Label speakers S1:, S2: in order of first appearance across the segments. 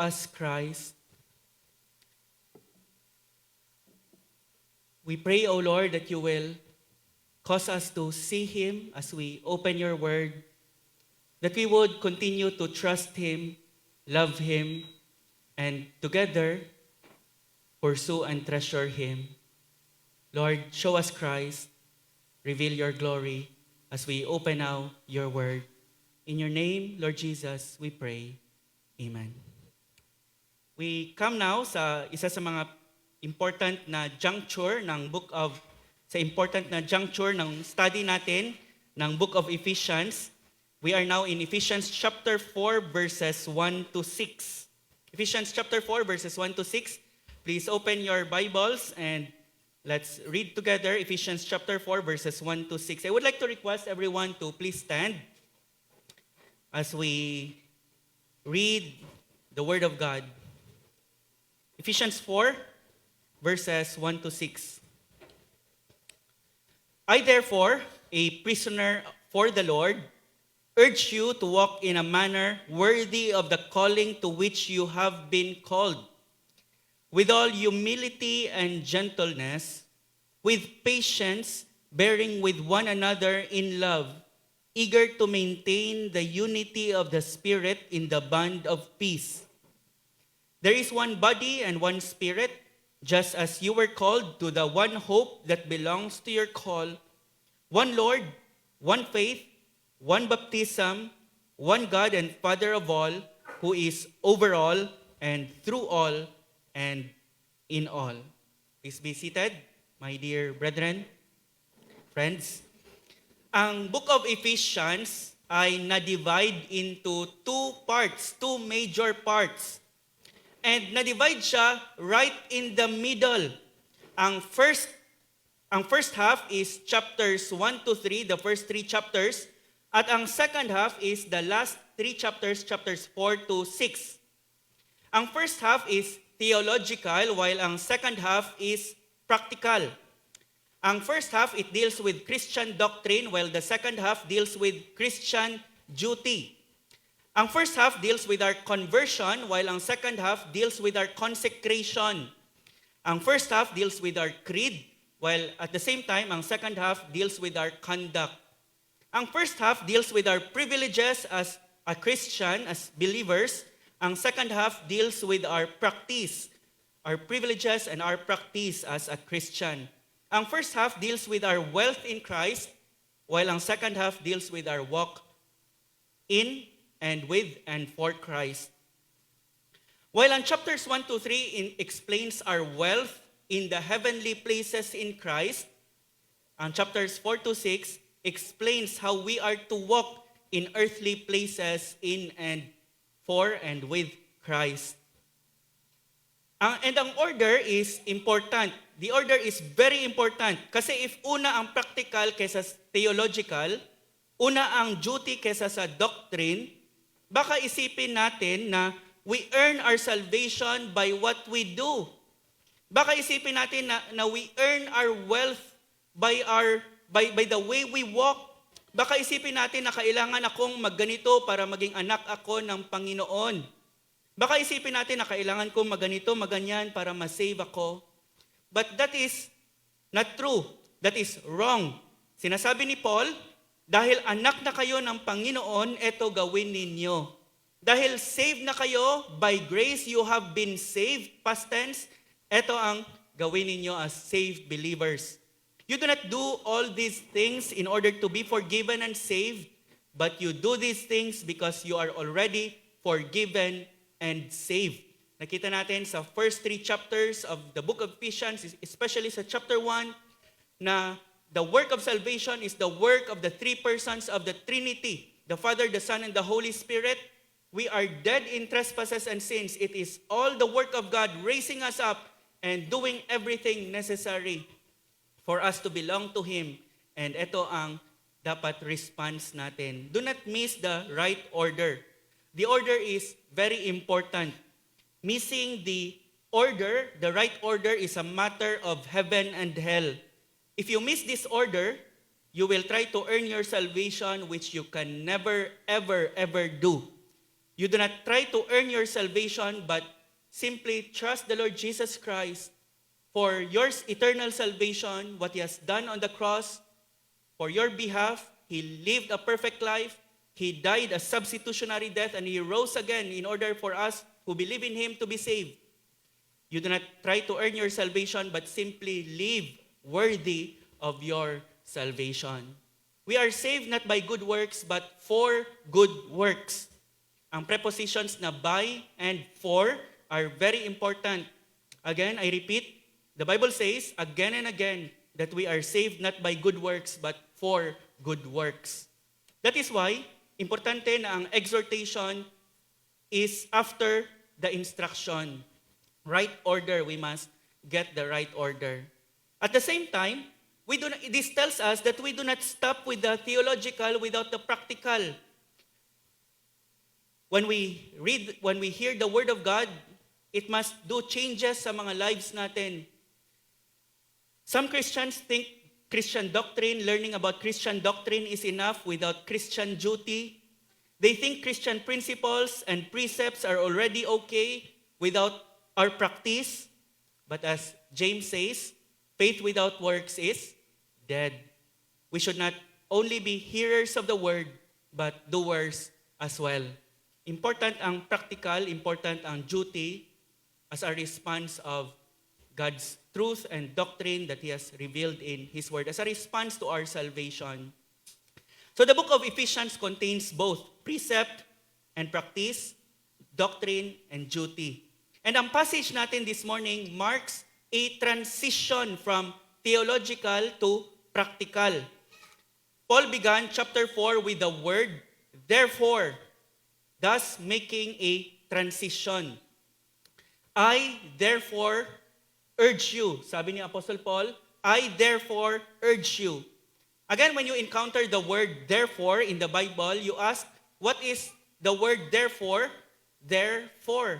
S1: us Christ. We pray, O Lord, that you will cause us to see Him as we open your word, that we would continue to trust Him, love Him, and together pursue and treasure Him. Lord, show us Christ, reveal your glory as we open now your word. In your name, Lord Jesus, we pray. Amen. We come now sa isa sa mga important na juncture ng study natin ng Book of Ephesians. We are now in Ephesians chapter 4 verses 1 to 6. Ephesians chapter 4 verses 1 to 6. Please open your Bibles and let's read together Ephesians chapter 4 verses 1 to 6. I would like to request everyone to please stand as we read the Word of God. Ephesians 4 verses 1 to 6. I therefore, a prisoner for the Lord, urge you to walk in a manner worthy of the calling to which you have been called, with all humility and gentleness, with patience, bearing with one another in love, eager to maintain the unity of the Spirit in the bond of peace. There is one body and one Spirit, just as you were called to the one hope that belongs to your call, one Lord, one faith, one baptism, one God and Father of all, who is over all and through all and in all. Please be seated, my dear brethren, friends. Ang Book of Ephesians ay na-divide into two major parts. And na-divide siya right in the middle. Ang first half is chapters 1 to 3, the first 3 chapters. At ang second half is the last 3 chapters, chapters 4 to 6. Ang first half is theological, while ang second half is practical. Ang first half, it deals with Christian doctrine, while the second half deals with Christian duty. Ang first half deals with our conversion, while ang second half deals with our consecration. Ang first half deals with our creed, while at the same time, ang second half deals with our conduct. Ang first half deals with our privileges as a Christian, as believers. Ang second half deals with our practice, our privileges and our practice as a Christian. Ang first half deals with our wealth in Christ, while ang second half deals with our walk in and with and for Christ. While ang chapters 1 to 3 explains our wealth in the heavenly places in Christ, ang chapters 4 to 6 explains how we are to walk in earthly places in and for and with Christ. And ang order is important. The order is very important. Kasi if una ang practical kaysa theological, una ang duty kaysa sa doctrine, baka isipin natin na we earn our salvation by what we do. Baka isipin natin na we earn our wealth by the way we walk. Baka isipin natin na kailangan akong magganito para maging anak ako ng Panginoon. Baka isipin natin na kailangan kong magganito, maganyan para masave ako. But that is not true. That is wrong. Sinasabi ni Paul, dahil anak na kayo ng Panginoon, eto gawin ninyo. Dahil saved na kayo, by grace you have been saved, past tense, eto ang gawin ninyo as saved believers. You do not do all these things in order to be forgiven and saved, but you do these things because you are already forgiven and saved. Nakita natin sa first 3 chapters of the book of Ephesians, especially sa chapter 1, na the work of salvation is the work of the 3 persons of the Trinity, the Father, the Son, and the Holy Spirit. We are dead in trespasses and sins. It is all the work of God raising us up and doing everything necessary for us to belong to Him. And ito ang dapat response natin. Do not miss the right order. The order is very important. Missing the order, the right order, is a matter of heaven and hell. If you miss this order, you will try to earn your salvation, which you can never, ever, ever do. You do not try to earn your salvation, but simply trust the Lord Jesus Christ for your eternal salvation, what He has done on the cross for your behalf. He lived a perfect life. He died a substitutionary death, and He rose again in order for us who believe in Him to be saved. You do not try to earn your salvation, but simply live worthy of your salvation. We are saved not by good works, but for good works. Ang prepositions na by and for are very important. Again, I repeat, the Bible says again and again that we are saved not by good works, but for good works. That is why, importante na ang exhortation is after the instruction. Right order, we must get the right order. At the same time, this tells us that we do not stop with the theological without the practical. When we hear the Word of God, it must do changes sa mga lives natin. Some Christians think Christian doctrine, learning about Christian doctrine is enough without Christian duty. They think Christian principles and precepts are already okay without our practice. But as James says, faith without works is dead. We should not only be hearers of the word, but doers as well. Important ang practical, important ang duty as a response of God's truth and doctrine that He has revealed in His Word, as a response to our salvation. So the book of Ephesians contains both precept and practice, doctrine and duty. And ang passage natin this morning marks a transition from theological to practical. Paul began chapter 4 with the word, therefore, thus making a transition. I therefore urge you, sabi ni Apostle Paul, I therefore urge you. Again, when you encounter the word therefore in the Bible, you ask, what is the word therefore? Therefore.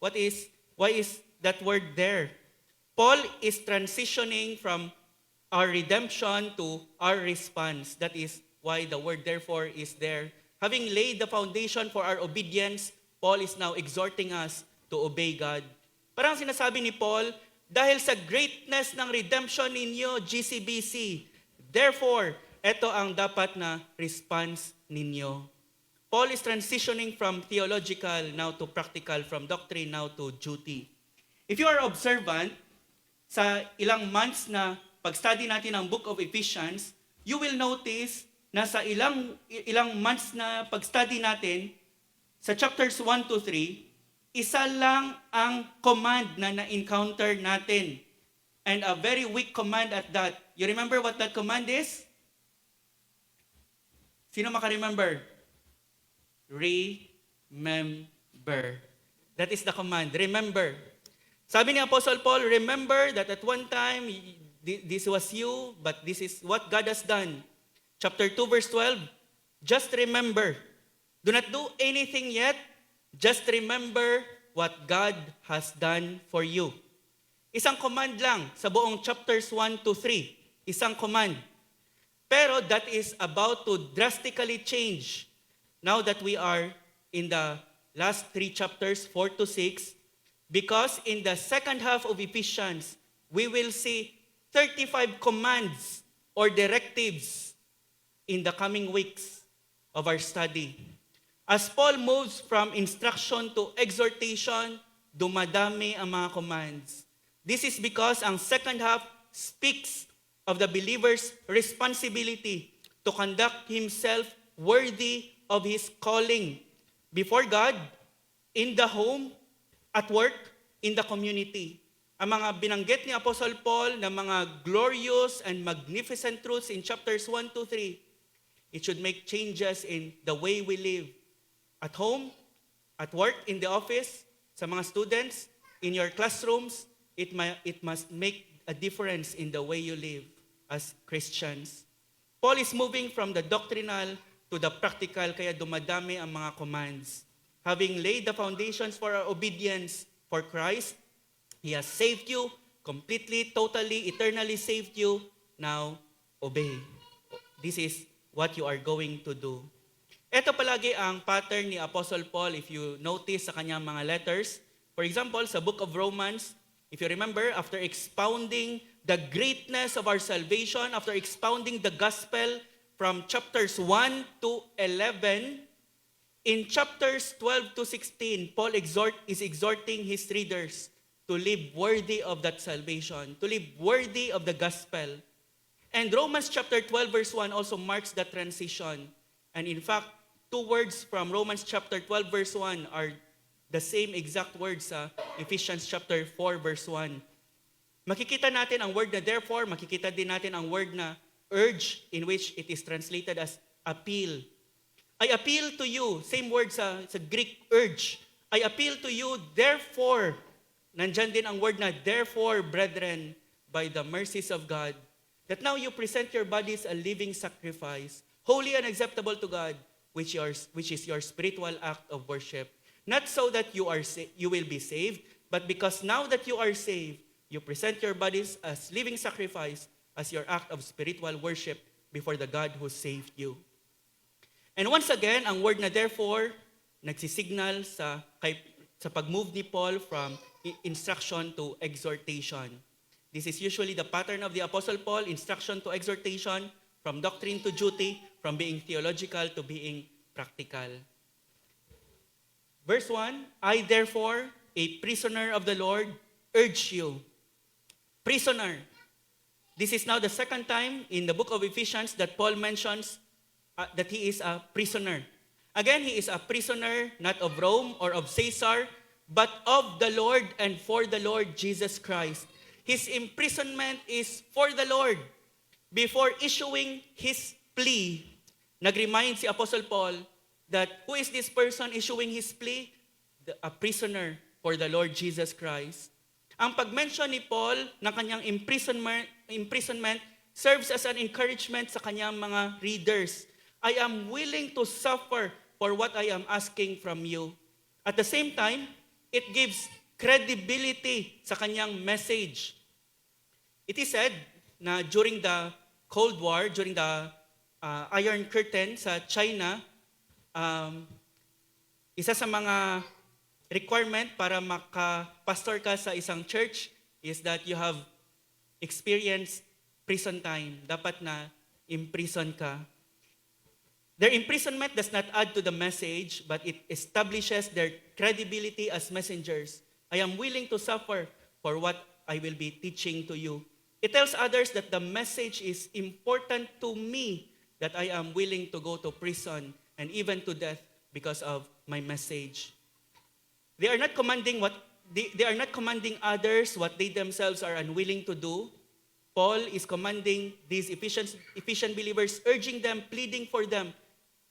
S1: Why is that word there? Paul is transitioning from our redemption to our response. That is why the word therefore is there. Having laid the foundation for our obedience, Paul is now exhorting us to obey God. Parang sinasabi ni Paul, dahil sa greatness ng redemption ninyo, GCBC, therefore, ito ang dapat na response ninyo. Paul is transitioning from theological now to practical, from doctrine now to duty. If you are observant, sa ilang months na pag-study natin ang book of Ephesians, you will notice na sa ilang months na pag-study natin, sa chapters 1 to 3, isa lang ang command na na-encounter natin. And a very weak command at that. You remember what that command is? Sino maka-remember? Remember. That is the command. Remember. Sabi ni Apostle Paul, remember that at one time, this was you, but this is what God has done. Chapter 2, verse 12, just remember. Do not do anything yet. Just remember what God has done for you. Isang command lang sa buong chapters 1 to 3. Isang command. Pero that is about to drastically change now that we are in the last 3 chapters, 4 to 6, because in the second half of Ephesians, we will see 35 commands or directives in the coming weeks of our study. As Paul moves from instruction to exhortation, dumadami ang mga commands. This is because ang second half speaks of the believer's responsibility to conduct himself worthy of his calling before God, in the home, at work, in the community. Ang mga binanggit ni Apostle Paul na mga glorious and magnificent truths in chapters 1 to 3, it should make changes in the way we live. At home, at work, in the office, sa mga students, in your classrooms, it must make a difference in the way you live as Christians. Paul is moving from the doctrinal to the practical, kaya dumadami ang mga commands. Having laid the foundations for our obedience for Christ, He has saved you, completely, totally, eternally saved you. Now, obey. This is what you are going to do. Ito palagi ang pattern ni Apostle Paul if you notice sa kanyang mga letters. For example, sa book of Romans, if you remember, after expounding the greatness of our salvation, after expounding the gospel from chapters 1 to 11, in chapters 12 to 16, Paul is exhorting his readers to live worthy of that salvation, to live worthy of the gospel. And Romans chapter 12 verse 1 also marks the transition. And in fact, two words from Romans chapter 12 verse 1 are the same exact words sa Ephesians chapter 4 verse 1. Makikita natin ang word na therefore, makikita din natin ang word na urge, in which it is translated as appeal. I appeal to you, same word sa Greek, urge. I appeal to you, therefore, nandyan din ang word na therefore, brethren, by the mercies of God, that now you present your bodies a living sacrifice, holy and acceptable to God, which is your spiritual act of worship. Not so that you will be saved, but because now that you are saved, you present your bodies as living sacrifice, as your act of spiritual worship before the God who saved you. And once again, ang word na therefore, nagsisignal sa pag-move ni Paul from instruction to exhortation. This is usually the pattern of the Apostle Paul, instruction to exhortation, from doctrine to duty, from being theological to being practical. Verse 1, I therefore, a prisoner of the Lord, urge you. Prisoner. This is now the second time in the book of Ephesians that Paul mentions that he is a prisoner. Again, he is a prisoner not of Rome or of Caesar, but of the Lord and for the Lord Jesus Christ. His imprisonment is for the Lord. Before issuing his plea, nag-remind si Apostle Paul that who is this person issuing his plea? A prisoner for the Lord Jesus Christ. Ang pag-mention ni Paul ng kanyang imprisonment serves as an encouragement sa kanyang mga readers. I am willing to suffer for what I am asking from you. At the same time, it gives credibility sa kanyang message. It is said na during the Cold War, during the Iron Curtain sa China, isa sa mga requirement para makapastor ka sa isang church is that you have experienced prison time. Dapat na imprison ka. Their imprisonment does not add to the message, but it establishes their credibility as messengers. I am willing to suffer for what I will be teaching to you. It tells others that the message is important to me, that I am willing to go to prison and even to death because of my message. They are not commanding others what they themselves are unwilling to do. Paul is commanding these Ephesian believers, urging them, pleading for them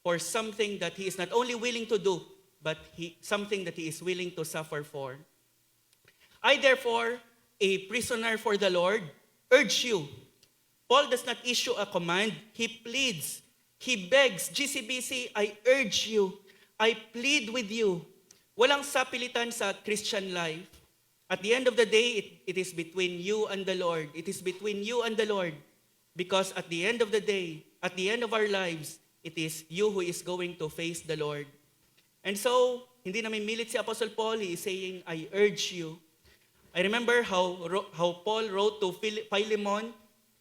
S1: for something that he is not only willing to do, but something that he is willing to suffer for. I therefore, a prisoner for the Lord, urge you. Paul does not issue a command, he pleads, he begs, GCBC, I urge you, I plead with you. Walang sapilitan sa Christian life. At the end of the day, it is between you and the Lord. It is between you and the Lord. Because at the end of the day, at the end of our lives, it is you who is going to face the Lord. And so, hindi namin milit si Apostle Paul. He is saying, I urge you. I remember how Paul wrote to Philemon,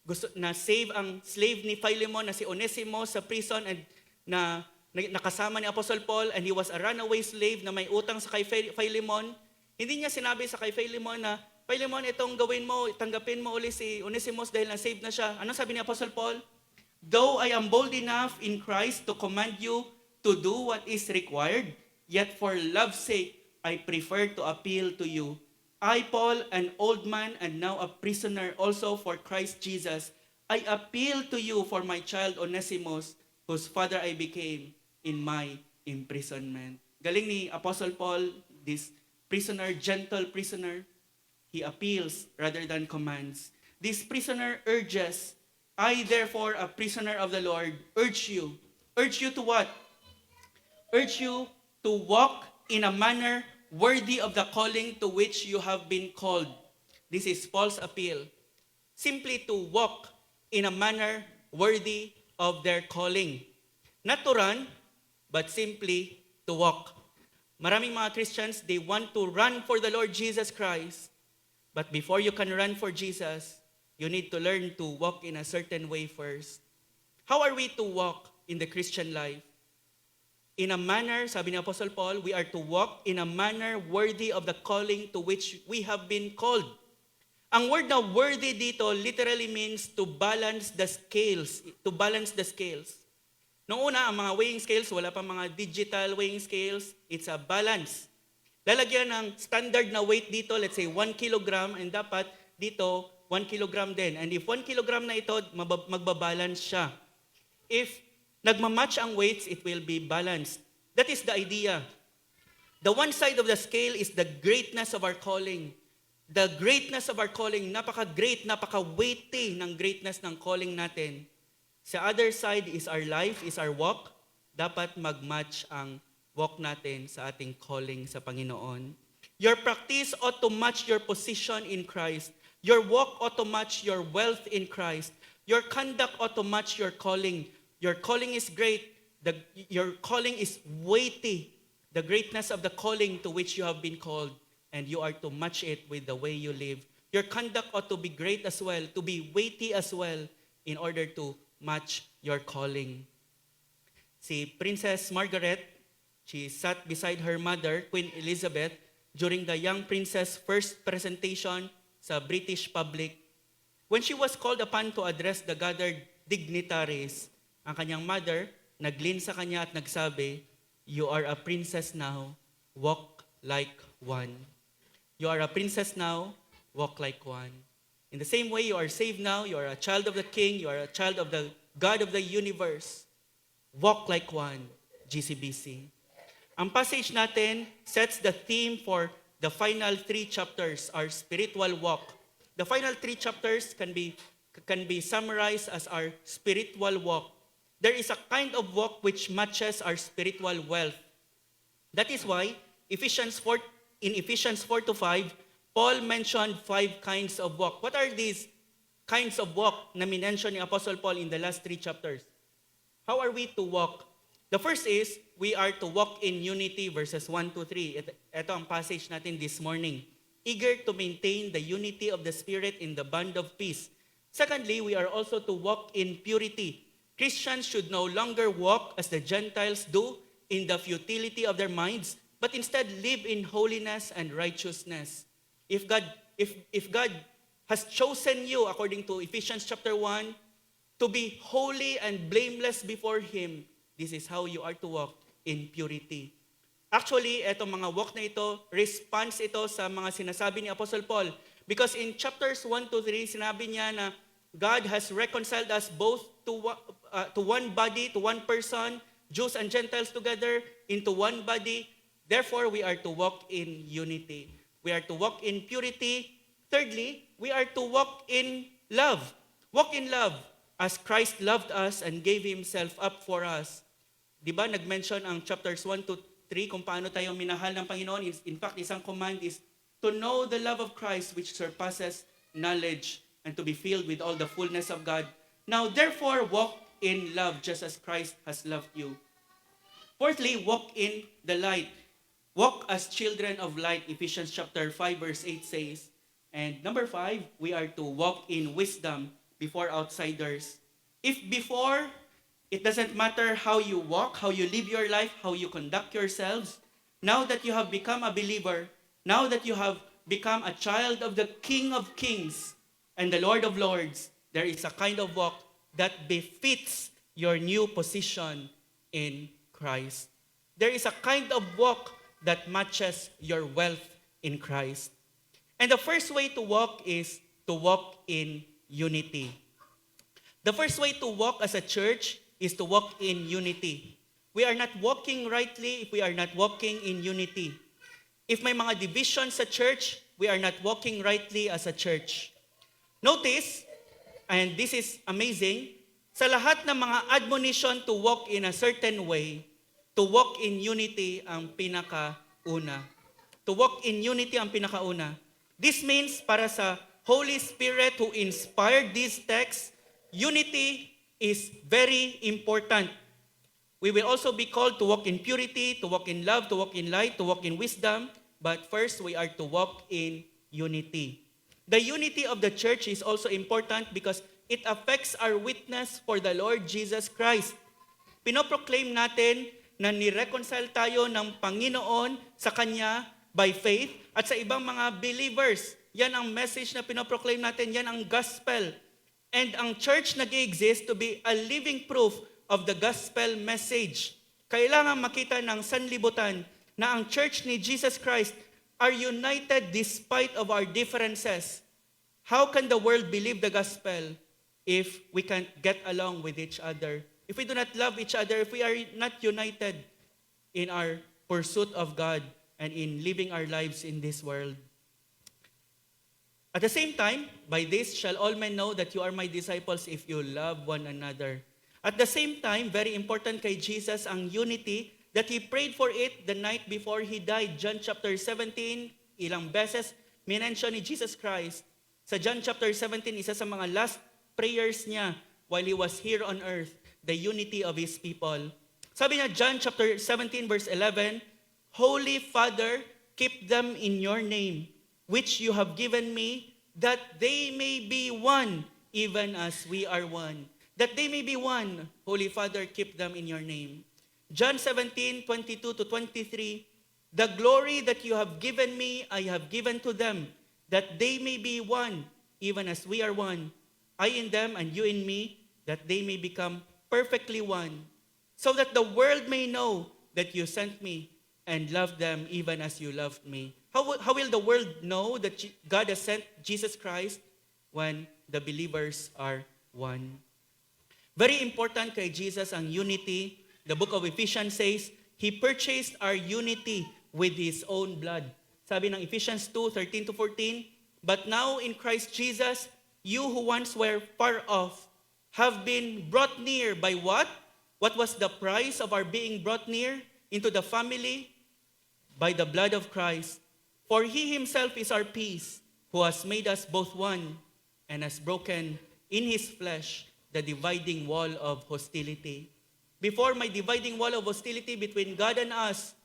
S1: gusto na save ang slave ni Philemon na si Onesimus sa prison and na nakasama ni Apostle Paul, and he was a runaway slave na may utang sa kay Philemon. Hindi niya sinabi sa kay Philemon na, Philemon, itong gawin mo, tanggapin mo uli si Onesimus dahil na-save na siya. Ano sabi ni Apostle Paul? Though I am bold enough in Christ to command you to do what is required, yet for love's sake, I prefer to appeal to you. I, Paul, an old man and now a prisoner also for Christ Jesus, I appeal to you for my child Onesimus, whose father I became in my imprisonment. Galing ni Apostle Paul, this prisoner, gentle prisoner, he appeals rather than commands. This prisoner urges, I therefore, a prisoner of the Lord, urge you. Urge you to what? Urge you to walk in a manner worthy of the calling to which you have been called. This is Paul's appeal. Simply to walk in a manner worthy of their calling. Not to run, but simply to walk. Maraming mga Christians, they want to run for the Lord Jesus Christ. But before you can run for Jesus, you need to learn to walk in a certain way first. How are we to walk in the Christian life? In a manner, sabi ni Apostle Paul, we are to walk in a manner worthy of the calling to which we have been called. Ang word na worthy dito literally means to balance the scales. To balance the scales. Noong una, ang mga weighing scales, wala pa mga digital weighing scales. It's a balance. Lalagyan ng standard na weight dito, let's say 1 kilogram, and dapat dito 1 kilogram din. And if 1 kilogram na ito, magbabalance siya. If nagmamatch ang weights, it will be balanced. That is the idea. The one side of the scale is the greatness of our calling. The greatness of our calling, napaka-great, napaka-weighty ng greatness ng calling natin. Sa other side is our life, is our walk. Dapat mag-match ang walk natin sa ating calling sa Panginoon. Your practice ought to match your position in Christ. Your walk ought to match your wealth in Christ. Your conduct ought to match your calling. Your calling is great. Your calling is weighty. The greatness of the calling to which you have been called. And you are to match it with the way you live. Your conduct ought to be great as well, to be weighty as well, in order to match your calling. Si Princess Margaret, she sat beside her mother, Queen Elizabeth, during the young princess' first presentation sa British public. When she was called upon to address the gathered dignitaries, ang kanyang mother, naglin sa kanya at nagsabi, "You are a princess now, walk like one." You are a princess now, walk like one. In the same way, you are saved now, you are a child of the King, you are a child of the God of the universe. Walk like one, GCBC. Ang passage natin sets the theme for the final 3 chapters, our spiritual walk. The final 3 chapters can be summarized as our spiritual walk. There is a kind of walk which matches our spiritual wealth. That is why in Ephesians 4-5, Paul mentioned 5 kinds of walk. What are these kinds of walk na minention ni Apostle Paul in the last 3 chapters? How are we to walk? The first is, we are to walk in unity, verses 1-3. Ito ang passage natin this morning. Eager to maintain the unity of the Spirit in the bond of peace. Secondly, we are also to walk in purity. Christians should no longer walk as the Gentiles do in the futility of their minds, but instead live in holiness and righteousness. If God has chosen you, according to Ephesians chapter 1, to be holy and blameless before Him, this is how you are to walk in purity. Actually, etong mga walk na ito, response ito sa mga sinasabi ni Apostle Paul. Because in chapters 1-3, sinabi niya na God has reconciled us both to one body, to one person, Jews and Gentiles together into one body. Therefore, we are to walk in unity. We are to walk in purity. Thirdly, we are to walk in love. Walk in love as Christ loved us and gave Himself up for us. Diba, nag-mention ang chapters 1-3 kung paano tayo minahal ng Panginoon. In fact, isang command is to know the love of Christ which surpasses knowledge and to be filled with all the fullness of God. Now, therefore, walk in love just as Christ has loved you. Fourthly, walk in the light. Walk as children of light, Ephesians chapter 5 verse 8 says. And number 5, we are to walk in wisdom before outsiders. If before, it doesn't matter how you walk, how you live your life, how you conduct yourselves, now that you have become a believer, now that you have become a child of the King of Kings and the Lord of Lords, there is a kind of walk that befits your new position in Christ. There is a kind of walk that matches your wealth in Christ. And the first way to walk is to walk in unity. The first way to walk as a church is to walk in unity. We are not walking rightly if we are not walking in unity. If may mga divisions sa church, we are not walking rightly as a church. Notice, and this is amazing, sa lahat ng mga admonition to walk in a certain way, to walk in unity ang pinakauna. To walk in unity ang pinakauna. This means para sa Holy Spirit who inspired these texts, unity is very important. We will also be called to walk in purity, to walk in love, to walk in light, to walk in wisdom. But first, we are to walk in unity. The unity of the church is also important because it affects our witness for the Lord Jesus Christ. Pinoproclaim natin na ni-reconcile tayo ng Panginoon sa Kanya by faith at sa ibang mga believers. Yan ang message na pinoproclaim natin, yan ang gospel. And ang church nag-exist to be a living proof of the gospel message. Kailangan makita ng sanlibutan na ang church ni Jesus Christ are united despite of our differences. How can the world believe the gospel if we can't get along with each other? If we do not love each other, if we are not united in our pursuit of God and in living our lives in this world. At the same time, by this shall all men know that you are my disciples if you love one another. At the same time, very important kay Jesus ang unity that He prayed for it the night before He died. John chapter 17, ilang beses minention ni Jesus Christ. Sa John chapter 17, isa sa mga last prayers niya while He was here on earth, the unity of His people. Sabi niya, John chapter 17 verse 11, Holy Father, keep them in your name, which you have given me, that they may be one, even as we are one. That they may be one. Holy Father, keep them in your name. John 17:22 to 23, the glory that you have given me, I have given to them, that they may be one, even as we are one. I in them and you in me, that they may become perfectly one, so that the world may know that you sent me and loved them even as you loved me. How will the world know that God has sent Jesus Christ? When the believers are one. Very important kay Jesus ang unity. The book of Ephesians says, He purchased our unity with His own blood. Sabi ng Ephesians 2:13 to 14, but now in Christ Jesus, you who once were far off have been brought near by what? What was the price of our being brought near into the family? By the blood of Christ. For He Himself is our peace, who has made us both one, and has broken in His flesh the dividing wall of hostility. Before, my dividing wall of hostility between God and us,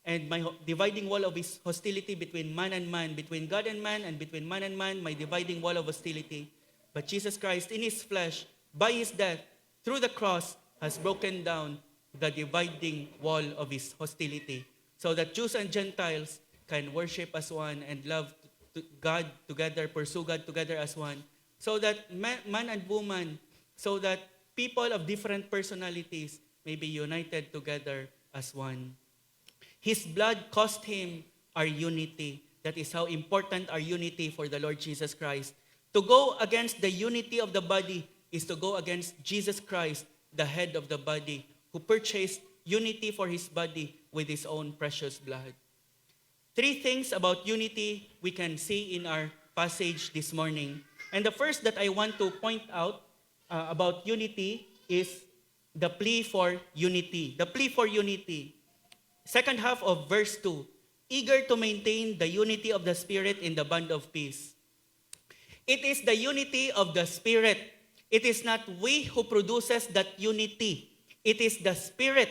S1: and my dividing wall of His hostility between man and man, between God and man, and between man and man, my dividing wall of hostility. But Jesus Christ, in His flesh, by His death, through the cross, has broken down the dividing wall of His hostility, so that Jews and Gentiles can worship as one and love God together, pursue God together as one, so that man and woman, so that people of different personalities may be united together as one. His blood cost Him our unity. That is how important our unity for the Lord Jesus Christ. To go against the unity of the body is to go against Jesus Christ, the head of the body, who purchased unity for His body with His own precious blood. 3 things about unity we can see in our passage this morning. And the first that I want to point out about unity is the plea for unity. The plea for unity. Second half of verse 2. Eager to maintain the unity of the Spirit in the bond of peace. It is the unity of the Spirit. It is not we who produces that unity. It is the Spirit.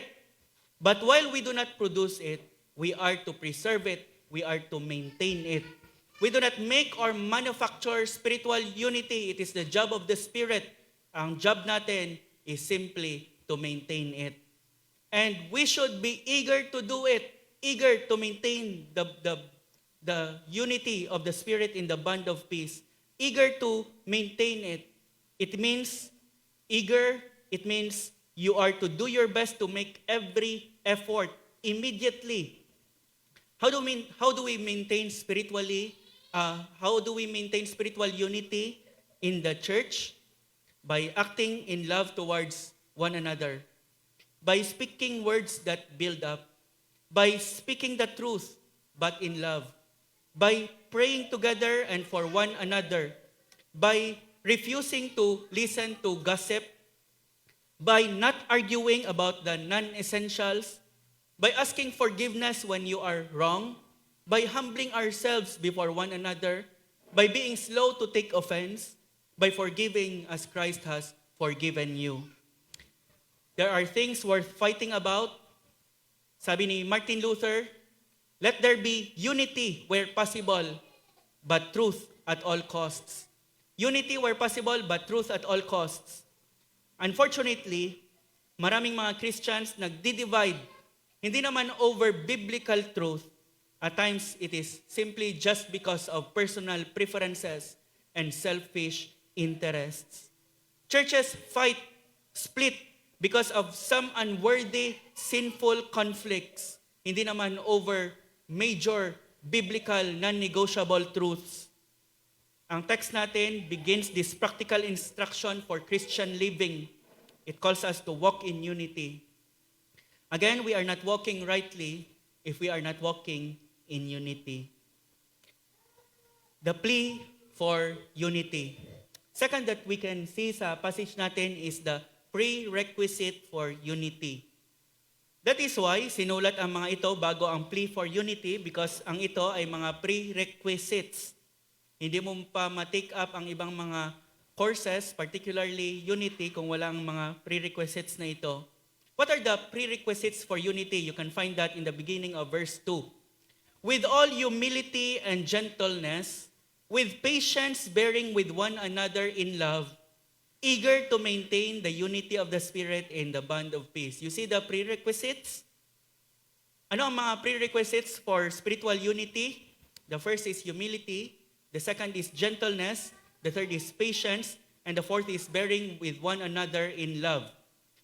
S1: But while we do not produce it, we are to preserve it. We are to maintain it. We do not make or manufacture spiritual unity. It is the job of the Spirit. Ang job natin is simply to maintain it. And we should be eager to do it, eager to maintain the unity of the Spirit in the bond of peace, eager to maintain it. It means eager, it means you are to do your best to make every effort immediately. How do we maintain spiritually? How do we maintain spiritual unity in the church? By acting in love towards one another, by speaking words that build up, by speaking the truth but in love, by praying together and for one another, by refusing to listen to gossip, by not arguing about the non-essentials, by asking forgiveness when you are wrong, by humbling ourselves before one another, by being slow to take offense, by forgiving as Christ has forgiven you. There are things worth fighting about. Sabi ni Martin Luther, let there be unity where possible, but truth at all costs. Unity where possible, but truth at all costs. Unfortunately, maraming mga Christians nagdi-divide, hindi naman over biblical truth. At times, it is simply just because of personal preferences and selfish interests. Churches fight, split, because of some unworthy, sinful conflicts. Hindi naman over major, biblical, non-negotiable truths. Ang text natin begins this practical instruction for Christian living. It calls us to walk in unity. Again, we are not walking rightly if we are not walking in unity. The plea for unity. Second that we can see sa passage natin is the prerequisite for unity. That is why sinulat ang mga ito bago ang plea for unity because ang ito ay mga prerequisites. Hindi mo pa ma-take up ang ibang mga courses, particularly unity, kung walang mga prerequisites na ito. What are the prerequisites for unity? You can find that in the beginning of verse 2. With all humility and gentleness, with patience bearing with one another in love, eager to maintain the unity of the Spirit in the bond of peace. You see the prerequisites? Ano ang mga prerequisites for spiritual unity? The first is humility. The second is gentleness. The third is patience. And the fourth is bearing with one another in love.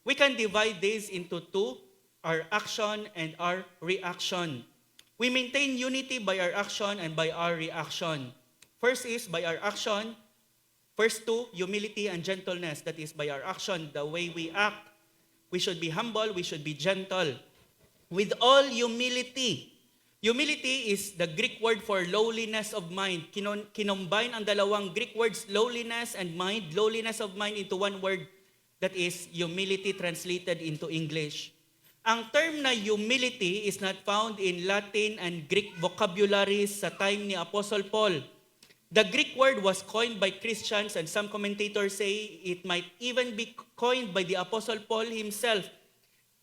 S1: We can divide these into two, our action and our reaction. We maintain unity by our action and by our reaction. First is by our action. First two, humility and gentleness. That is by our action, the way we act. We should be humble, we should be gentle. With all humility. Humility is the Greek word for lowliness of mind. Kinombine ang dalawang Greek words, lowliness and mind, lowliness of mind into one word, that is humility translated into English. Ang term na humility is not found in Latin and Greek vocabularies sa time ni Apostle Paul. The Greek word was coined by Christians and some commentators say it might even be coined by the Apostle Paul himself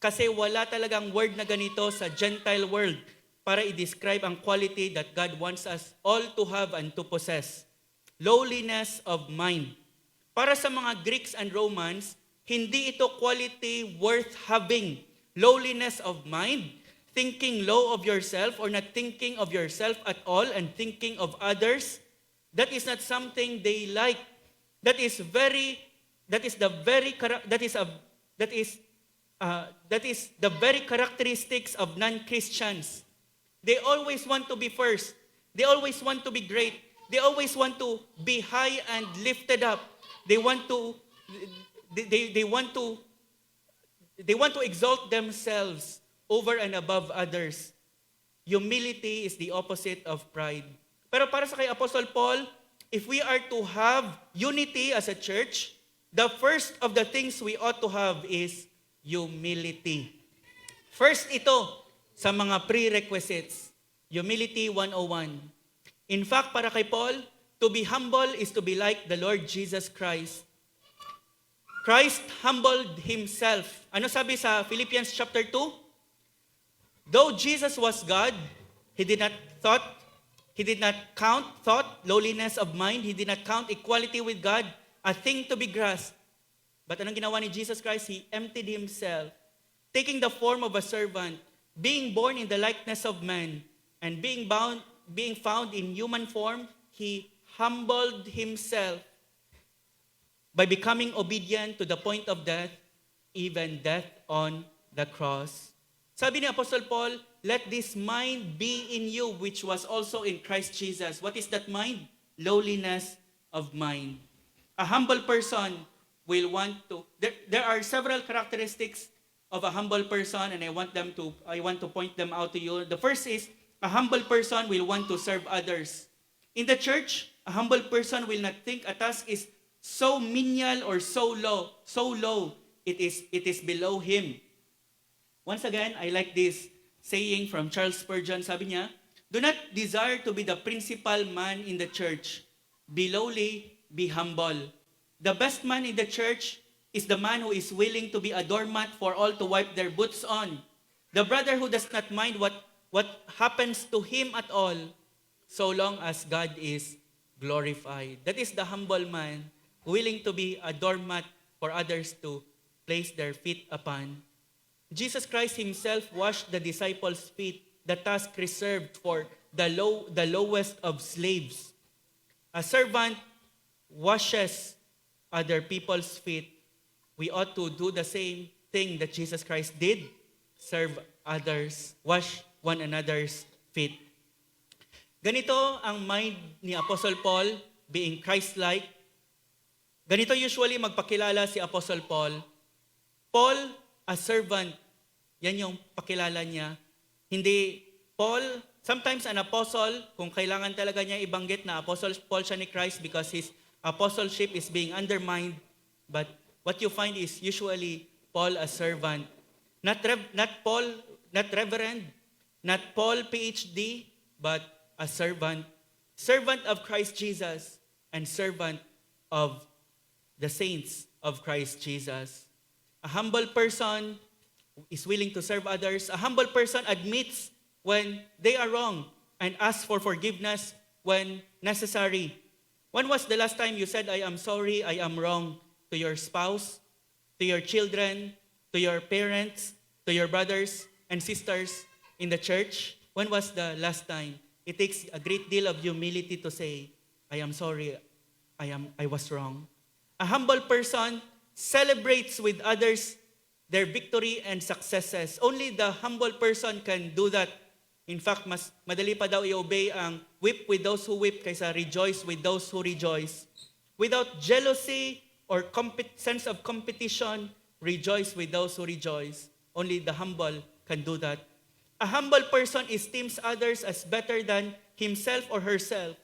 S1: kasi wala talagang word na ganito sa Gentile world para i-describe ang quality that God wants us all to have and to possess. Lowliness of mind. Para sa mga Greeks and Romans, hindi ito quality worth having. Lowliness of mind, thinking low of yourself or not thinking of yourself at all and thinking of others. That is not something they like. That is the very characteristics of non-Christians. They always want to be first. They always want to be great. They always want to be high and lifted up. They want to exalt themselves over and above others. Humility is the opposite of pride. Pero para sa kay Apostle Paul, if we are to have unity as a church, the first of the things we ought to have is humility. First ito sa mga prerequisites. Humility 101. In fact, para kay Paul, to be humble is to be like the Lord Jesus Christ. Christ humbled himself. Ano sabi sa Philippians chapter 2? Though Jesus was God, he did not count lowliness of mind. He did not count equality with God a thing to be grasped. But anong ginawa ni Jesus Christ? He emptied himself, taking the form of a servant, being born in the likeness of man, and being found in human form, he humbled himself by becoming obedient to the point of death, even death on the cross. Sabi ni Apostle Paul, let this mind be in you, which was also in Christ Jesus. What is that mind? Lowliness of mind. A humble person will want to, there are several characteristics of a humble person, and I want to point them out to you. The first is, a humble person will want to serve others. In the church, a humble person will not think a task is so menial or so low, it is below him. Once again, I like this saying from Charles Spurgeon. Sabi niya, do not desire to be the principal man in the church. Be lowly, be humble. The best man in the church is the man who is willing to be a doormat for all to wipe their boots on. The brother who does not mind what happens to him at all, so long as God is glorified. That is the humble man, willing to be a doormat for others to place their feet upon. Jesus Christ himself washed the disciples' feet, the task reserved for the lowest of slaves. A servant washes other people's feet. We ought to do the same thing that Jesus Christ did. Serve others, wash one another's feet. Ganito ang mind ni Apostle Paul, being Christ-like. Ganito usually magpakilala si Apostle Paul. Paul, a servant. Yan yung pakilala niya. Hindi Paul, sometimes an apostle, kung kailangan talaga niya ibanggit na Apostle Paul siya ni Christ because his apostleship is being undermined. But what you find is usually Paul, a servant. Not reverend, not Paul, PhD, but a servant. Servant of Christ Jesus and servant of the saints of Christ Jesus. A humble person is willing to serve others. A humble person admits when they are wrong and asks for forgiveness when necessary. When was the last time you said, I am sorry, I am wrong, to your spouse, to your children, to your parents, to your brothers and sisters in the church? When was the last time? It takes a great deal of humility to say, I am sorry, I was wrong. A humble person celebrates with others their victory and successes. Only the humble person can do that. In fact, mas madali pa daw i-obey ang weep with those who weep kaysa rejoice with those who rejoice. Without jealousy or sense of competition, rejoice with those who rejoice. Only the humble can do that. A humble person esteems others as better than himself or herself.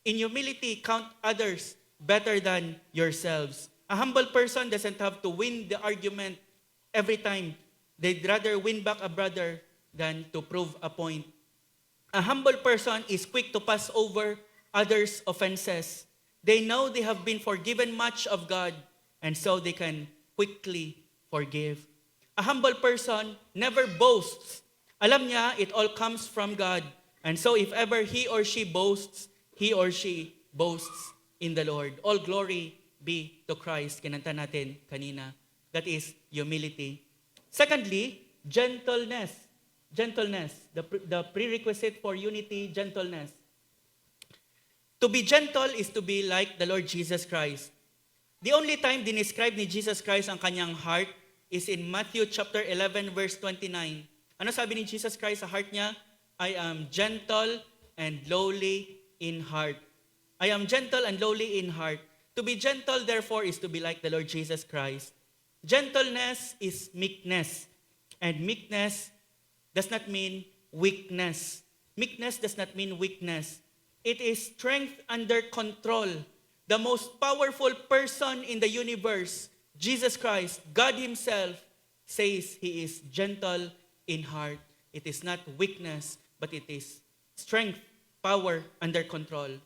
S1: In humility, count others better than yourselves. A humble person doesn't have to win the argument every time. They'd rather win back a brother than to prove a point. A humble person is quick to pass over others' offenses. They know they have been forgiven much of God, and so they can quickly forgive. A humble person never boasts. Alam niya, it all comes from God. And so if ever he or she boasts in the Lord. All glory be to Christ. Kinanta natin kanina. That is humility. Secondly, gentleness. Gentleness. The prerequisite for unity, gentleness. To be gentle is to be like the Lord Jesus Christ. The only time dinescribe ni Jesus Christ ang kanyang heart is in Matthew chapter 11 verse 29. Ano sabi ni Jesus Christ sa heart niya? I am gentle and lowly in heart. I am gentle and lowly in heart. To be gentle, therefore, is to be like the Lord Jesus Christ. Gentleness is meekness. And meekness does not mean weakness. Meekness does not mean weakness. It is strength under control. The most powerful person in the universe, Jesus Christ, God Himself, says He is gentle in heart. It is not weakness, but it is strength, power under control.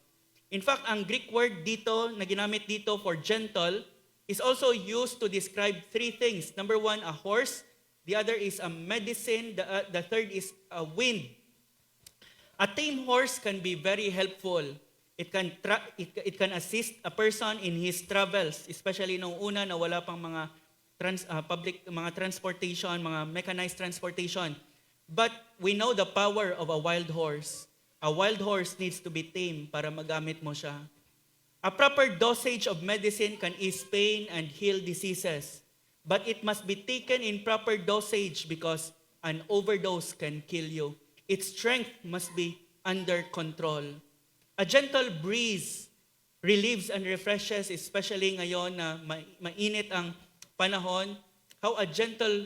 S1: In fact, ang Greek word dito, na ginamit dito for gentle, is also used to describe three things. Number one, a horse. The other is a medicine. The third is a wind. A tame horse can be very helpful. It can assist a person in his travels, especially nung una na wala pang mga mga transportation, mga mechanized transportation. But we know the power of a wild horse. A wild horse needs to be tame para magamit mo siya. A proper dosage of medicine can ease pain and heal diseases. But it must be taken in proper dosage because an overdose can kill you. Its strength must be under control. A gentle breeze relieves and refreshes, especially ngayon na mainit ang panahon, how a gentle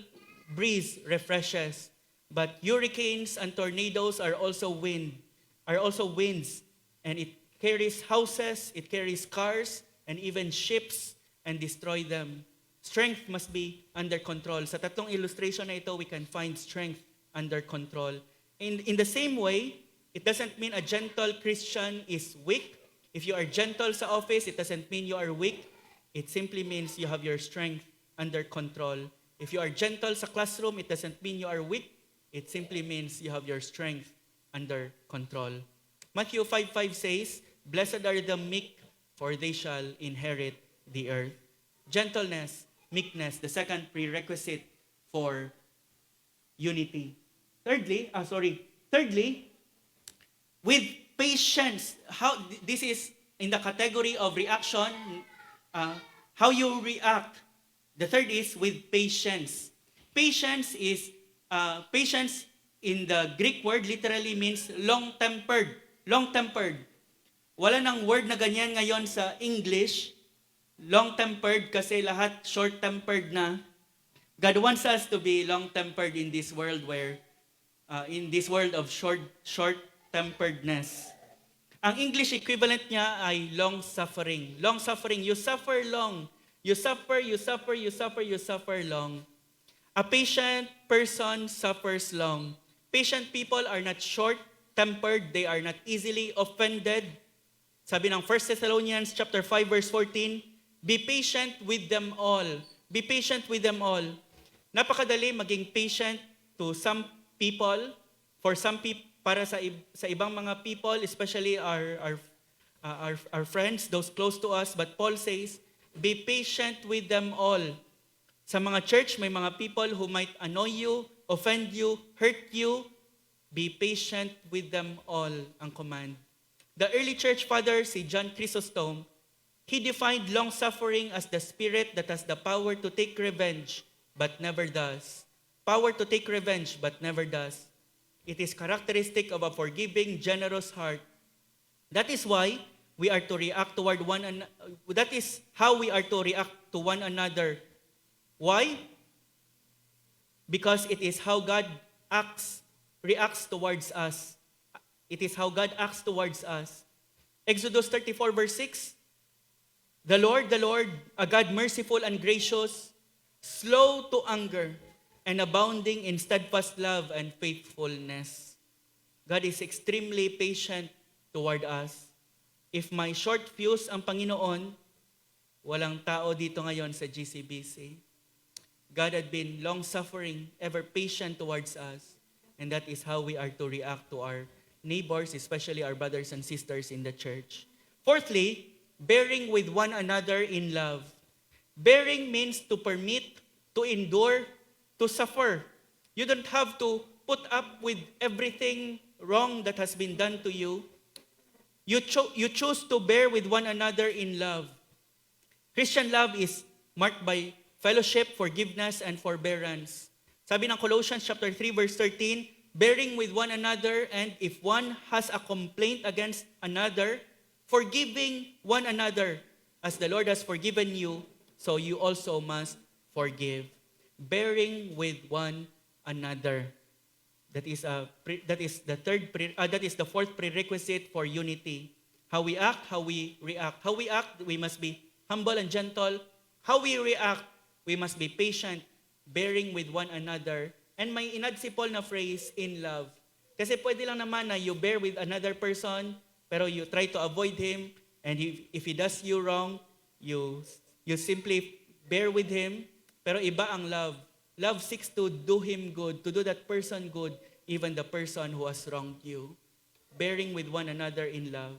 S1: breeze refreshes. But hurricanes and tornadoes are also winds, and it carries houses, it carries cars, and even ships, and destroy them. Strength must be under control. Sa tatlong illustration na ito, we can find strength under control. In the same way, it doesn't mean a gentle Christian is weak. If you are gentle sa office, it doesn't mean you are weak. It simply means you have your strength under control. If you are gentle sa classroom, it doesn't mean you are weak. It simply means you have your strength under control. Matthew 5:5 says, "Blessed are the meek, for they shall inherit the earth." Gentleness, meekness, the second prerequisite for unity. Thirdly, with patience. This is in the category of reaction, how you react. The third is with patience. Patience in the Greek word literally means long-tempered. Long-tempered. Wala nang word na ganyan ngayon sa English. Long-tempered kasi lahat short-tempered na. God wants us to be long-tempered in this world in this world of short-temperedness. Ang English equivalent niya ay long-suffering. Long-suffering, you suffer long. You suffer long. A patient person suffers long. Patient people are not short-tempered. They are not easily offended. Sabi ng 1 Thessalonians chapter 5 verse 14, be patient with them all. Be patient with them all. Napakadali maging patient to some people, for some people, para sa ibang mga people, especially our friends, those close to us. But Paul says, be patient with them all. Sa mga church, may mga people who might annoy you, offend you, hurt you. Be patient with them all, ang command. The early church father, si John Chrysostom, he defined long-suffering as the spirit that has the power to take revenge, but never does. Power to take revenge, but never does. It is characteristic of a forgiving, generous heart. That is why we are to react toward one another. That is how we are to react to one another. Why? Because it is how God reacts towards us. It is how God acts towards us. Exodus 34 verse 6, the Lord, a God merciful and gracious, slow to anger, and abounding in steadfast love and faithfulness. God is extremely patient toward us. If may short fuse ang Panginoon, walang tao dito ngayon sa GCBC. God had been long-suffering, ever patient towards us, and that is how we are to react to our neighbors, especially our brothers and sisters in the church. Fourthly, bearing with one another in love. Bearing means to permit, to endure, to suffer. You don't have to put up with everything wrong that has been done to you. You choose to bear with one another in love. Christian love is marked by fellowship, forgiveness, and forbearance. Sabi ng Colossians chapter 3 verse 13, bearing with one another, and if one has a complaint against another, forgiving one another, as the Lord has forgiven you, so you also must forgive. Bearing with one another. That is the fourth prerequisite for unity. How we act, how we react. How we act, we must be humble and gentle. How we react, we must be patient, bearing with one another. And may inadsipol na phrase, in love. Kasi pwede lang naman na you bear with another person, pero you try to avoid him, and if he does you wrong, you simply bear with him. Pero iba ang love. Love seeks to do him good, to do that person good, even the person who has wronged you. Bearing with one another in love.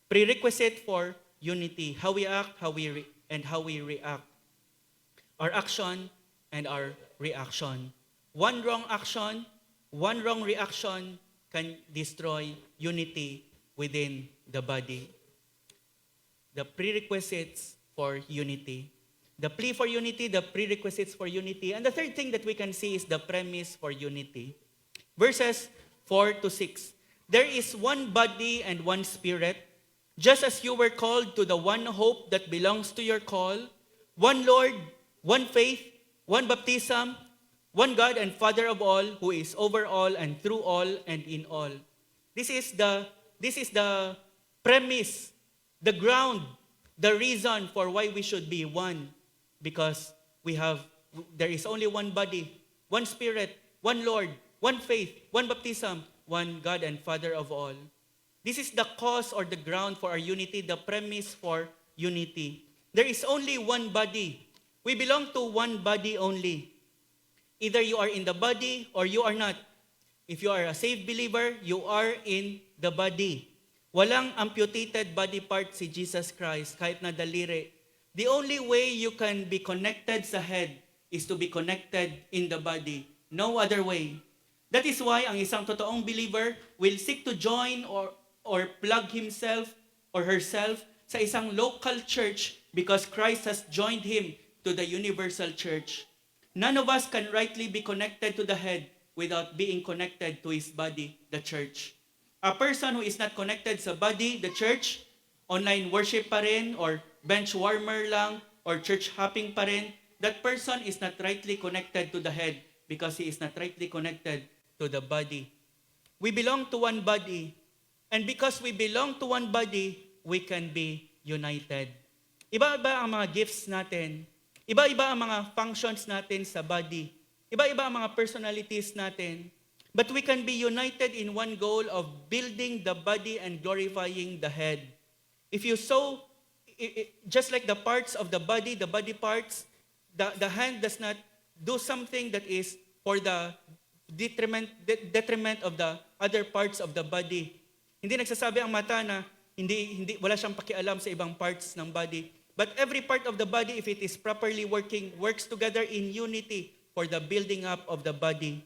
S1: Prerequisite for unity, how we act, how we react. Our action and our reaction. One wrong action, one wrong reaction can destroy unity within the body. The prerequisites for unity. The plea for unity, the prerequisites for unity. And the third thing that we can see is the premise for unity. Verses 4 to 6. There is one body and one spirit, just as you were called to the one hope that belongs to your call, one Lord, one faith, one baptism, one God and Father of all, who is over all and through all and in all. This is the premise, the ground, the reason for why we should be one. Because there is only one body, one Spirit, one Lord, one faith, one baptism, one God and Father of all. This is the cause or the ground for our unity, the premise for unity. There is only one body, We belong to one body only. Either you are in the body or you are not. If you are a saved believer, you are in the body. Walang amputated body part si Jesus Christ, kahit na daliri. The only way you can be connected sa head is to be connected in the body. No other way. That is why ang isang totoong believer will seek to join or plug himself or herself sa isang local church because Christ has joined him to the universal church. None of us can rightly be connected to the head without being connected to his body, the church. A person who is not connected sa body, the church, online worship pa rin, or bench warmer lang, or church hopping pa rin, that person is not rightly connected to the head because he is not rightly connected to the body. We belong to one body, and because we belong to one body, we can be united. Iba-iba ang mga gifts natin. Iba-iba ang mga functions natin sa body. Iba-iba ang mga personalities natin. But we can be united in one goal of building the body and glorifying the head. If you saw, just like the parts of the body parts, the hand does not do something that is for the detriment of the other parts of the body. Hindi nagsasabi ang mata na wala siyang pakialam sa ibang parts ng body. But every part of the body, if it is properly working, works together in unity for the building up of the body.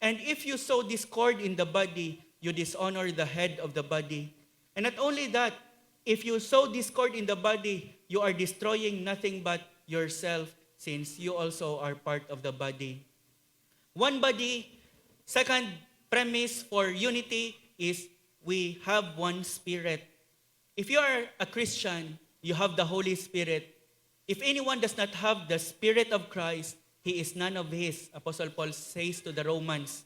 S1: And if you sow discord in the body, you dishonor the head of the body. And not only that, if you sow discord in the body, you are destroying nothing but yourself, since you also are part of the body. One body. Second premise for unity is we have one spirit. If you are a Christian, you have the Holy Spirit. If anyone does not have the Spirit of Christ, he is none of his, Apostle Paul says to the Romans.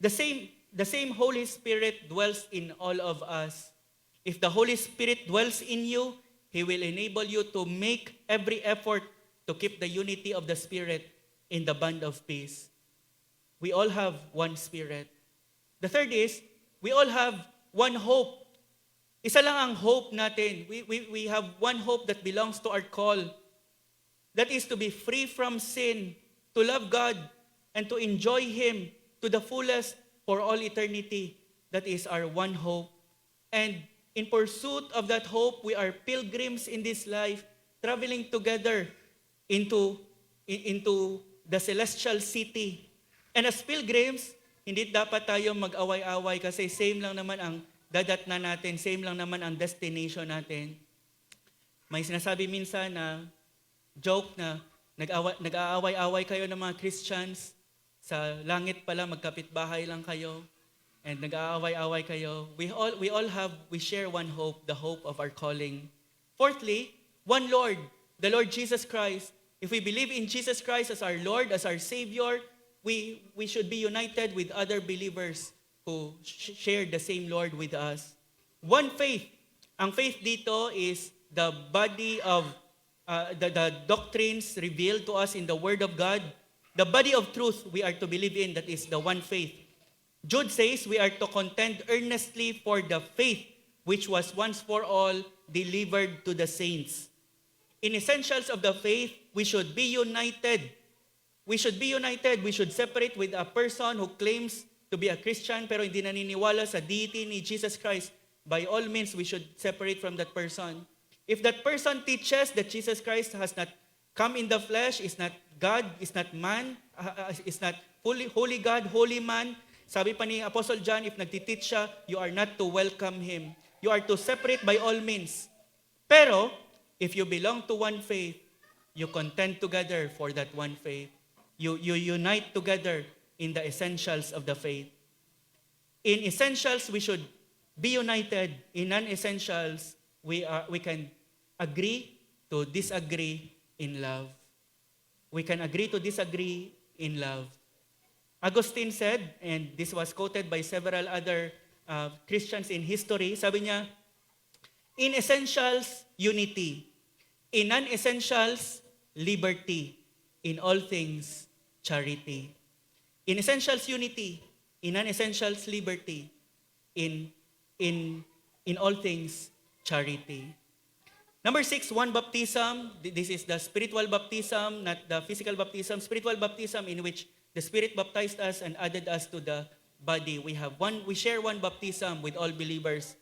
S1: The same Holy Spirit dwells in all of us. If the Holy Spirit dwells in you, he will enable you to make every effort to keep the unity of the Spirit in the bond of peace. We all have one Spirit. The third is, we all have one hope. Isa lang ang hope natin. We have one hope that belongs to our call. That is to be free from sin, to love God, and to enjoy Him to the fullest for all eternity. That is our one hope. And in pursuit of that hope, we are pilgrims in this life, traveling together into the celestial city. And as pilgrims, hindi dapat tayo mag-away-away kasi same lang naman ang dadatnan natin, same lang naman ang destination natin. May sinasabi minsan na joke na nag-aaway-away kayo ng mga Christians, sa langit pala magkapitbahay lang kayo, and nag-aaway-away kayo. We share one hope, the hope of our calling. Fourthly, one Lord, the Lord Jesus Christ. If we believe in Jesus Christ as our Lord, as our Savior, we should be united with other believers who share the same Lord with us. One faith. Ang faith dito is the body of the doctrines revealed to us in the Word of God. The body of truth we are to believe in, that is the one faith. Jude says we are to contend earnestly for the faith which was once for all delivered to the saints. In essentials of the faith, we should be united. We should be united. We should separate with a person who claims to be a Christian pero hindi naniniwala sa deity ni Jesus Christ. By all means, we should separate from that person. If that person teaches that Jesus Christ has not come in the flesh, is not God, is not man, is not holy God, holy man, sabi pa ni Apostle John, if nagtiteach siya, you are not to welcome him. You are to separate by all means. Pero, if you belong to one faith, you contend together for that one faith. You unite together in the essentials of the faith. In essentials, we should be united. In non-essentials, we can agree to disagree in love. We can agree to disagree in love. Augustine said, and this was quoted by several other Christians in history, sabi niya, in essentials, unity. In non-essentials, liberty. In all things, charity. In essentials, unity. In non-essentials, liberty. In all things, charity. Number 6, one baptism. This is the spiritual baptism, not the physical baptism. Spiritual baptism in which the Spirit baptized us and added us to the body. We share one baptism with all believers.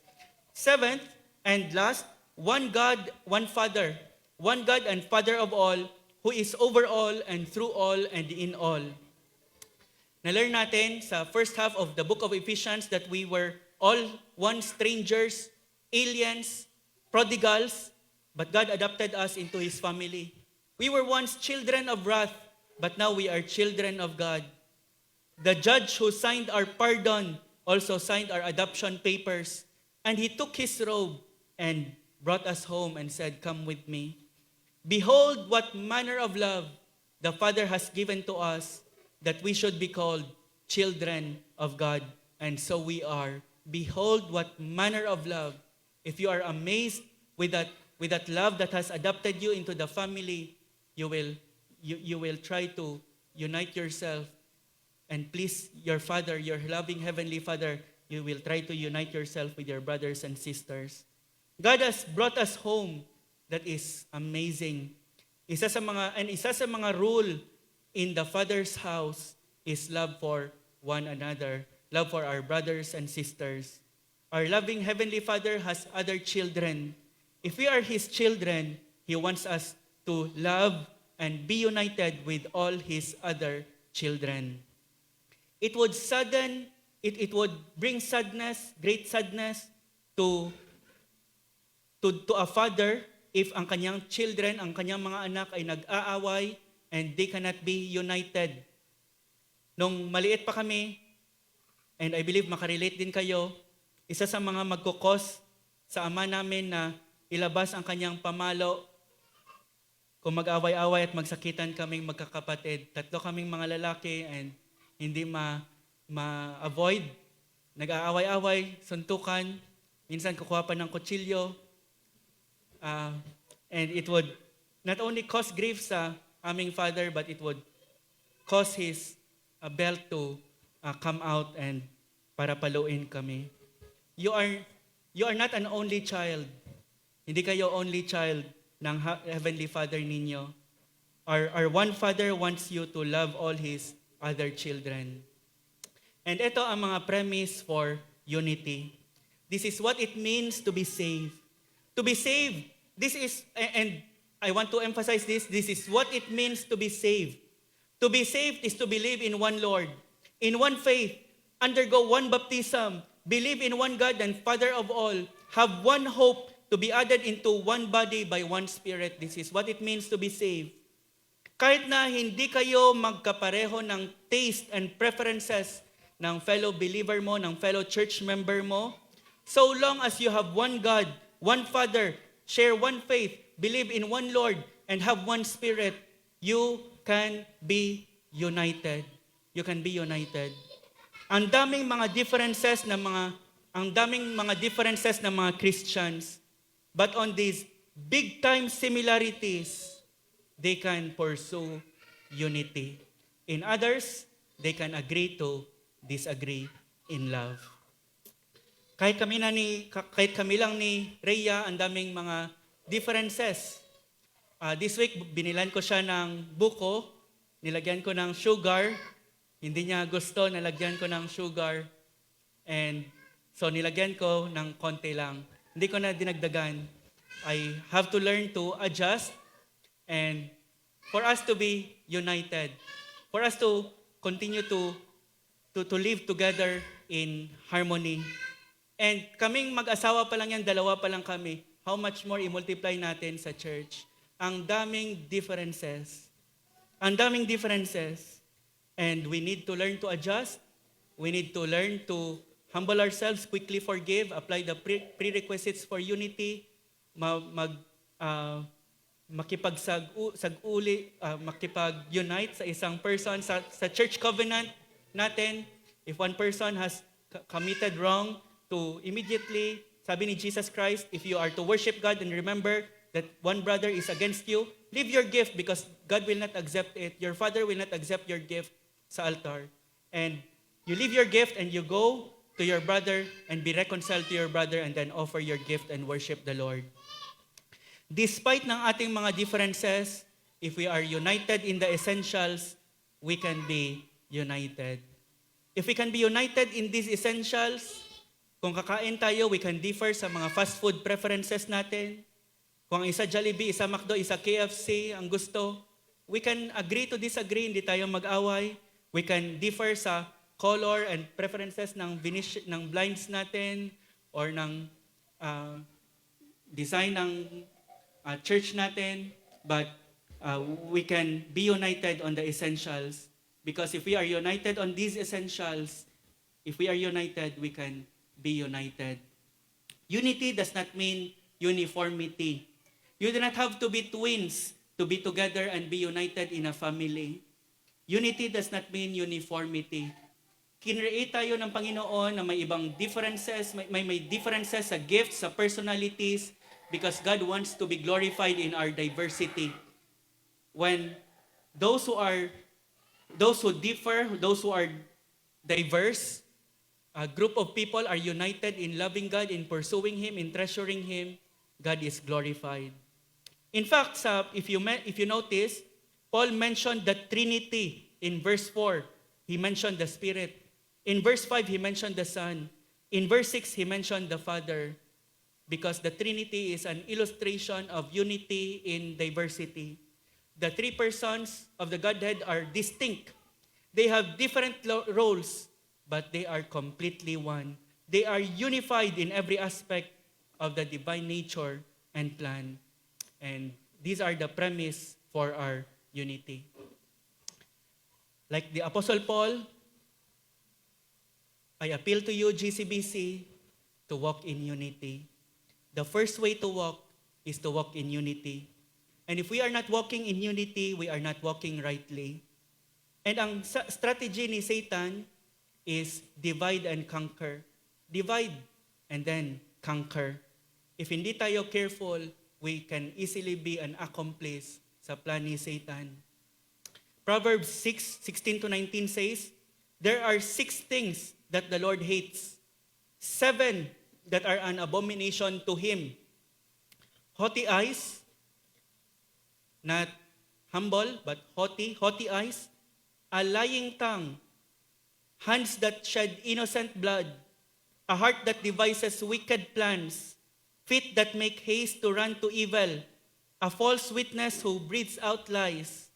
S1: Seventh and last, one God, one Father. One God and Father of all, who is over all and through all and in all. Na-learn natin sa first half of the book of Ephesians that we were all once strangers, aliens, prodigals, but God adopted us into His family. We were once children of wrath, but now we are children of God. The judge who signed our pardon also signed our adoption papers, and He took His robe and brought us home and said, "Come with me. Behold what manner of love the Father has given to us, that we should be called children of God." And so we are. Behold what manner of love. If you are amazed with that love that has adopted you into the family, you will try to unite yourself and please your Father, your loving Heavenly Father. You will try to unite yourself with your brothers and sisters. God has brought us home. That is amazing. Isa sa mga rule in the Father's house is love for one another, love for our brothers and sisters. Our loving Heavenly Father has other children. If we are His children, He wants us to love and be united with all His other children. It would bring sadness, great sadness to a father if ang kanyang children, ang kanyang mga anak ay nag-aaway and they cannot be united. Nung maliit pa kami, and I believe makarelate din kayo, isa sa mga magkukos sa ama namin na ilabas ang kanyang pamalo kung mag-away-away at magsakitan kaming magkakapatid. Tatlo kaming mga lalaki and hindi ma-avoid. Nag-aaway-away, suntukan, minsan kukuha pa ng kutsilyo. And it would not only cause grief sa aming father, but it would cause his belt to come out and para paluin kami. You are not an only child. Hindi kayo only child ng Heavenly Father ninyo. Our one Father wants you to love all His other children. And ito ang mga premise for unity. This is what it means to be saved. To be saved, this is, and I want to emphasize this is what it means to be saved. To be saved is to believe in one Lord, in one faith, undergo one baptism, believe in one God and Father of all, have one hope to be added into one body by one Spirit. This is what it means to be saved. Kahit na hindi kayo magkapareho ng taste and preferences ng fellow believer mo, ng fellow church member mo, so long as you have one God, one Father, share one faith, believe in one Lord, and have one Spirit, you can be united. You can be united. Ang daming mga differences ng mga Christians, but on these big time similarities, they can pursue unity. In others, they can agree to disagree in love. Kahit kami lang ni Rhea, ang daming mga differences. This week, binilan ko siya ng buko, nilagyan ko ng sugar, hindi niya gusto, nilagyan ko ng sugar, and so nilagyan ko ng konti lang. Hindi ko na dinagdagan. I have to learn to adjust, and for us to be united, for us to continue to live together in harmony. And kaming mag-asawa pa lang yan, dalawa pa lang kami, how much more i-multiply natin sa church? Ang daming differences. Ang daming differences. And we need to learn to adjust. We need to learn to humble ourselves, quickly forgive, apply the prerequisites for unity, makipag-unite sa isang person, sa church covenant natin. If one person has committed wrong, to immediately, sabi ni Jesus Christ, if you are to worship God and remember that one brother is against you, leave your gift because God will not accept it. Your Father will not accept your gift sa altar. And you leave your gift and you go to your brother and be reconciled to your brother and then offer your gift and worship the Lord. Despite ng ating mga differences, if we are united in the essentials, we can be united. If we can be united in these essentials, kung kakain tayo, we can differ sa mga fast food preferences natin. Kung ang isa Jollibee, isa McDo, isa KFC ang gusto, we can agree to disagree, hindi tayo mag-away. We can differ sa color and preferences ng blinds natin or ng design ng church natin, but we can be united on the essentials. Because if we are united on these essentials, if we are united, we can be united. Unity does not mean uniformity. You do not have to be twins to be together and be united in a family. Unity does not mean uniformity. Kinreate tayo ng Panginoon na may ibang differences, may differences sa gifts, sa personalities, because God wants to be glorified in our diversity. When those who differ, those who are diverse, a group of people are united in loving God, in pursuing Him, in treasuring Him, God is glorified. In fact, if you notice, Paul mentioned the Trinity in verse 4. He mentioned the Spirit. In verse 5, he mentioned the Son. In verse 6, he mentioned the Father. Because the Trinity is an illustration of unity in diversity. The three persons of the Godhead are distinct. They have different roles, but they are completely one. They are unified in every aspect of the divine nature and plan. And these are the premise for our unity. Like the Apostle Paul, I appeal to you, GCBC, to walk in unity. The first way to walk is to walk in unity. And if we are not walking in unity, we are not walking rightly. And ang strategy ni Satan is divide and conquer. Divide and then conquer. If hindi tayo careful, we can easily be an accomplice sa plan ni Satan. Proverbs 6:16-19 says, there are 6 things that the Lord hates, 7 that are an abomination to Him. Haughty eyes, not humble, but haughty eyes, a lying tongue, hands that shed innocent blood, a heart that devises wicked plans, feet that make haste to run to evil, a false witness who breathes out lies,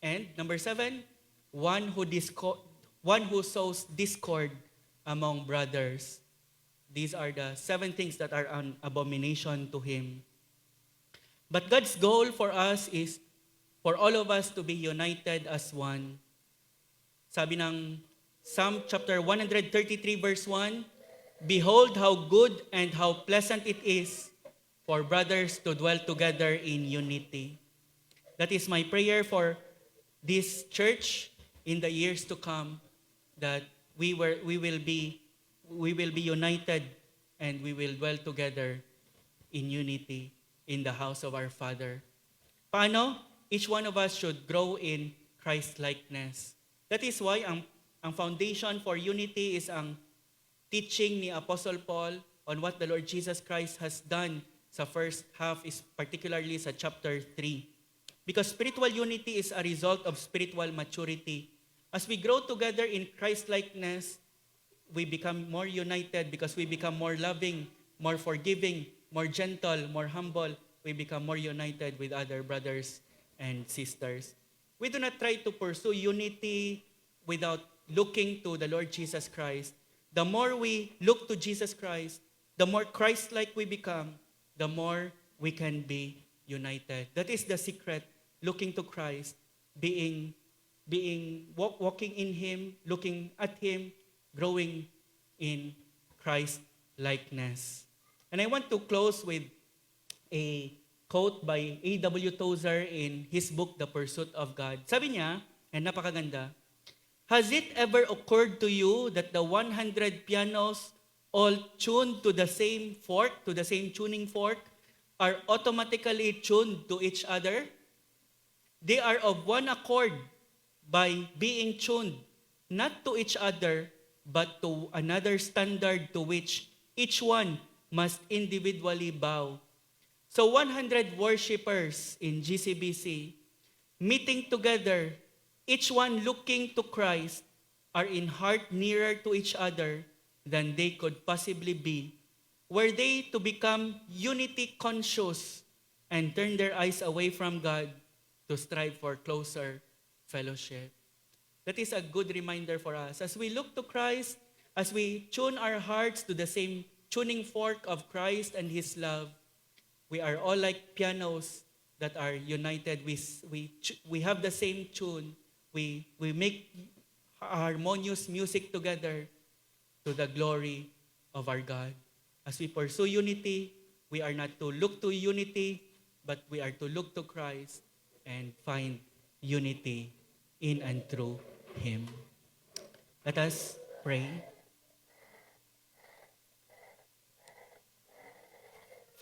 S1: and number 7, one who sows discord among brothers. These are the 7 things that are an abomination to Him. But God's goal for us is for all of us to be united as one. Sabi ng Psalm chapter 133 verse 1, behold how good and how pleasant it is for brothers to dwell together in unity. That is my prayer for this church in the years to come, that we will be united and we will dwell together in unity in the house of our Father. Paano? Each one of us should grow in Christ-likeness. That is why ang foundation for unity is ang teaching ni Apostle Paul on what the Lord Jesus Christ has done sa first half, is particularly sa chapter 3. Because spiritual unity is a result of spiritual maturity. As we grow together in Christ-likeness, we become more united because we become more loving, more forgiving, more gentle, more humble. We become more united with other brothers and sisters. We do not try to pursue unity without looking to the Lord Jesus Christ. The more we look to Jesus Christ, the more Christ-like we become, the more we can be united. That is the secret, looking to Christ, walking in Him, looking at Him, growing in Christ-likeness. And I want to close with a quote by A.W. Tozer in his book, The Pursuit of God. Sabi niya, and napakaganda, has it ever occurred to you that the 100 pianos all tuned to the same fork, to the same tuning fork, are automatically tuned to each other? They are of one accord by being tuned, not to each other, but to another standard to which each one must individually bow. So 100 worshipers in GCBC meeting together, each one looking to Christ, are in heart nearer to each other than they could possibly be, were they to become unity conscious and turn their eyes away from God to strive for closer fellowship. That is a good reminder for us. As we look to Christ, as we tune our hearts to the same tuning fork of Christ and His love, we are all like pianos that are united. We have the same tune. We make harmonious music together to the glory of our God. As we pursue unity, we are not to look to unity, but we are to look to Christ and find unity in and through Him. Let us pray.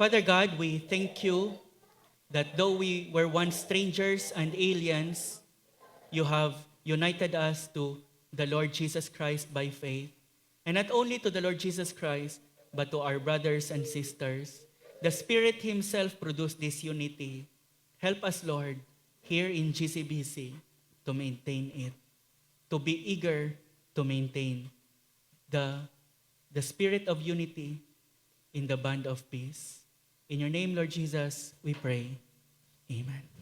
S1: Father God, we thank you that though we were once strangers and aliens, you have united us to the Lord Jesus Christ by faith. And not only to the Lord Jesus Christ, but to our brothers and sisters. The Spirit Himself produced this unity. Help us, Lord, here in GCBC to maintain it, to be eager to maintain the spirit of unity in the bond of peace. In your name, Lord Jesus, we pray. Amen.